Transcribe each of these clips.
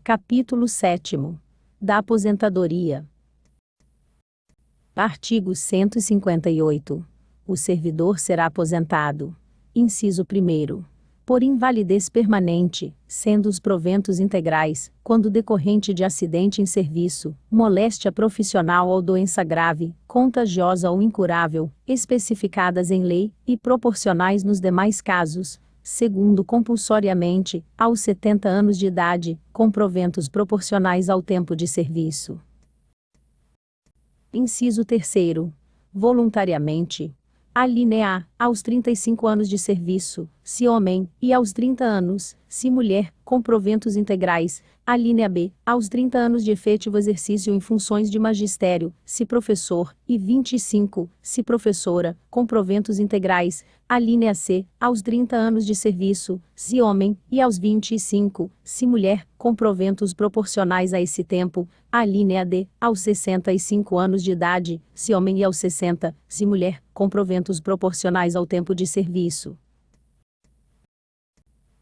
Capítulo 7º. Da aposentadoria. Artigo 158. O servidor será aposentado. Inciso 1º. Por invalidez permanente, sendo os proventos integrais, quando decorrente de acidente em serviço, moléstia profissional ou doença grave, contagiosa ou incurável, especificadas em lei, e proporcionais nos demais casos, segundo compulsoriamente, aos 70 anos de idade, com proventos proporcionais ao tempo de serviço. Inciso 3º. Voluntariamente. Alínea A, aos 35 anos de serviço, se homem, e aos 30 anos, se mulher, com proventos integrais. Alínea B, aos 30 anos de efetivo exercício em funções de magistério, se professor, e 25, se professora, com proventos integrais. Alínea C, aos 30 anos de serviço, se homem, e aos 25, se mulher, com proventos proporcionais a esse tempo. Alínea D, aos 65 anos de idade, se homem, e aos 60, se mulher, com proventos proporcionais ao tempo de serviço.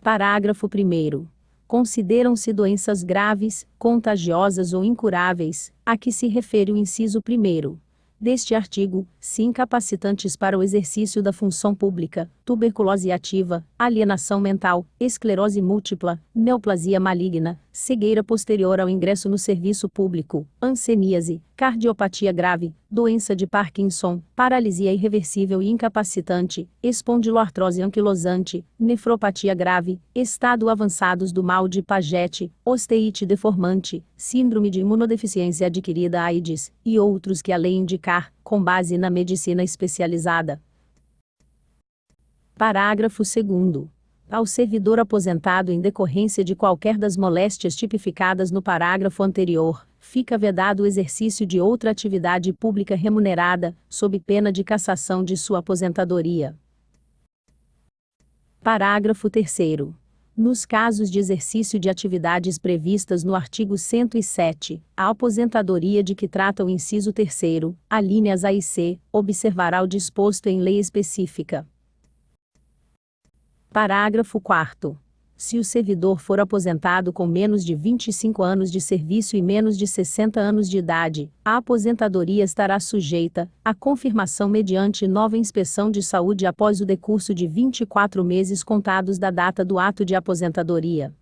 Parágrafo 1º. Consideram-se doenças graves, contagiosas ou incuráveis, a que se refere o inciso 1º deste artigo, se incapacitantes para o exercício da função pública, tuberculose ativa, alienação mental, esclerose múltipla, neoplasia maligna, cegueira posterior ao ingresso no serviço público, hanseníase, cardiopatia grave, doença de Parkinson, paralisia irreversível e incapacitante, espondiloartrose anquilosante, nefropatia grave, estado avançados do mal de Paget, osteite deformante, síndrome de imunodeficiência adquirida AIDS, e outros que a lei indicar, com base na medicina especializada. Parágrafo 2º. Ao servidor aposentado em decorrência de qualquer das moléstias tipificadas no parágrafo anterior, fica vedado o exercício de outra atividade pública remunerada, sob pena de cassação de sua aposentadoria. Parágrafo 3º. Nos casos de exercício de atividades previstas no artigo 107, a aposentadoria de que trata o inciso 3º, alíneas A e C, observará o disposto em lei específica. Parágrafo 4º. Se o servidor for aposentado com menos de 25 anos de serviço e menos de 60 anos de idade, a aposentadoria estará sujeita à confirmação mediante nova inspeção de saúde após o decurso de 24 meses contados da data do ato de aposentadoria.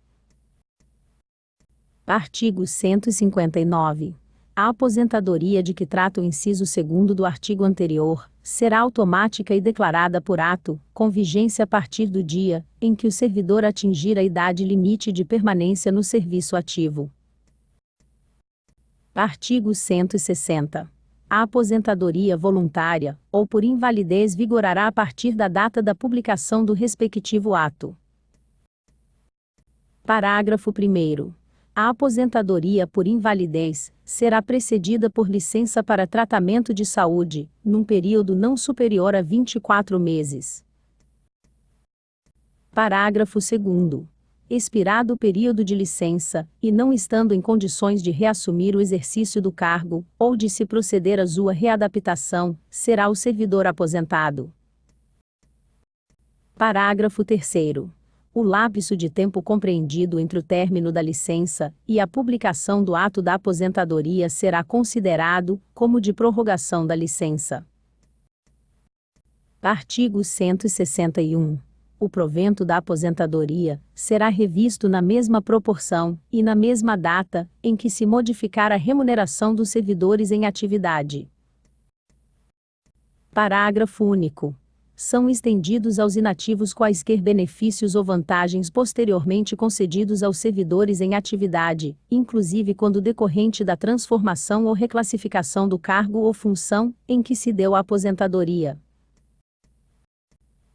Artigo 159. A aposentadoria de que trata o inciso 2º do artigo anterior será automática e declarada por ato, com vigência a partir do dia em que o servidor atingir a idade limite de permanência no serviço ativo. Artigo 160. A aposentadoria voluntária, ou por invalidez, vigorará a partir da data da publicação do respectivo ato. Parágrafo 1º. A aposentadoria por invalidez será precedida por licença para tratamento de saúde, num período não superior a 24 meses. Parágrafo 2º. Expirado o período de licença, e não estando em condições de reassumir o exercício do cargo, ou de se proceder à sua readaptação, será o servidor aposentado. Parágrafo 3º. O lapso de tempo compreendido entre o término da licença e a publicação do ato da aposentadoria será considerado como de prorrogação da licença. Artigo 161. O provento da aposentadoria será revisto na mesma proporção e na mesma data em que se modificar a remuneração dos servidores em atividade. Parágrafo único. São estendidos aos inativos quaisquer benefícios ou vantagens posteriormente concedidos aos servidores em atividade, inclusive quando decorrente da transformação ou reclassificação do cargo ou função em que se deu a aposentadoria.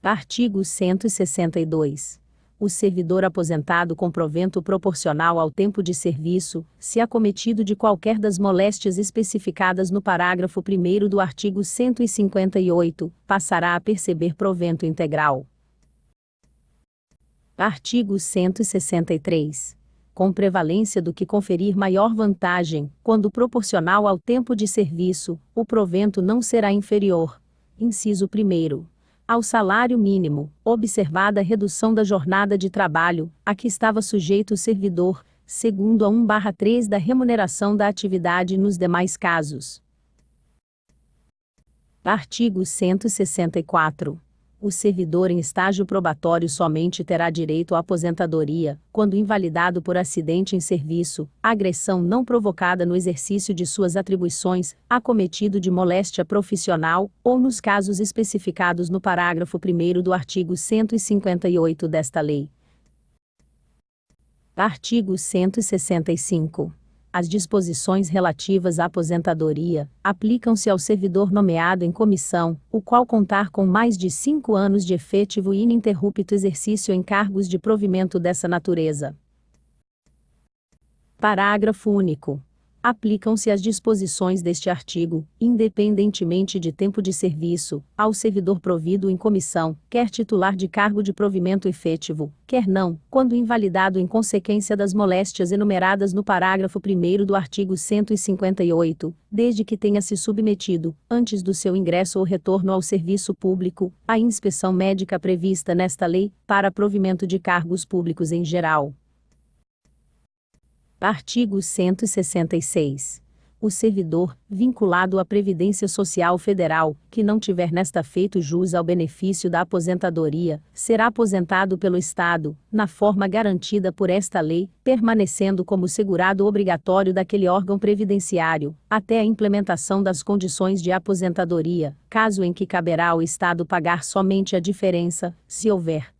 Artigo 162. O servidor aposentado com provento proporcional ao tempo de serviço, se acometido de qualquer das moléstias especificadas no parágrafo 1º do artigo 158, passará a perceber provento integral. Artigo 163. Com prevalência do que conferir maior vantagem, quando proporcional ao tempo de serviço, o provento não será inferior. Inciso 1º. Ao salário mínimo, observada a redução da jornada de trabalho, a que estava sujeito o servidor, segundo a 1/3 da remuneração da atividade nos demais casos. Artigo 164. O servidor em estágio probatório somente terá direito à aposentadoria, quando invalidado por acidente em serviço, agressão não provocada no exercício de suas atribuições, acometido de moléstia profissional, ou nos casos especificados no parágrafo 1º do artigo 158 desta lei. Artigo 165. As disposições relativas à aposentadoria aplicam-se ao servidor nomeado em comissão, o qual contar com mais de 5 anos de efetivo e ininterrupto exercício em cargos de provimento dessa natureza. Parágrafo único. Aplicam-se as disposições deste artigo, independentemente de tempo de serviço, ao servidor provido em comissão, quer titular de cargo de provimento efetivo, quer não, quando invalidado em consequência das moléstias enumeradas no parágrafo 1º do artigo 158, desde que tenha se submetido, antes do seu ingresso ou retorno ao serviço público, à inspeção médica prevista nesta lei, para provimento de cargos públicos em geral. Artigo 166. O servidor, vinculado à Previdência Social Federal, que não tiver nesta feito jus ao benefício da aposentadoria, será aposentado pelo Estado, na forma garantida por esta lei, permanecendo como segurado obrigatório daquele órgão previdenciário, até a implementação das condições de aposentadoria, caso em que caberá ao Estado pagar somente a diferença, se houver.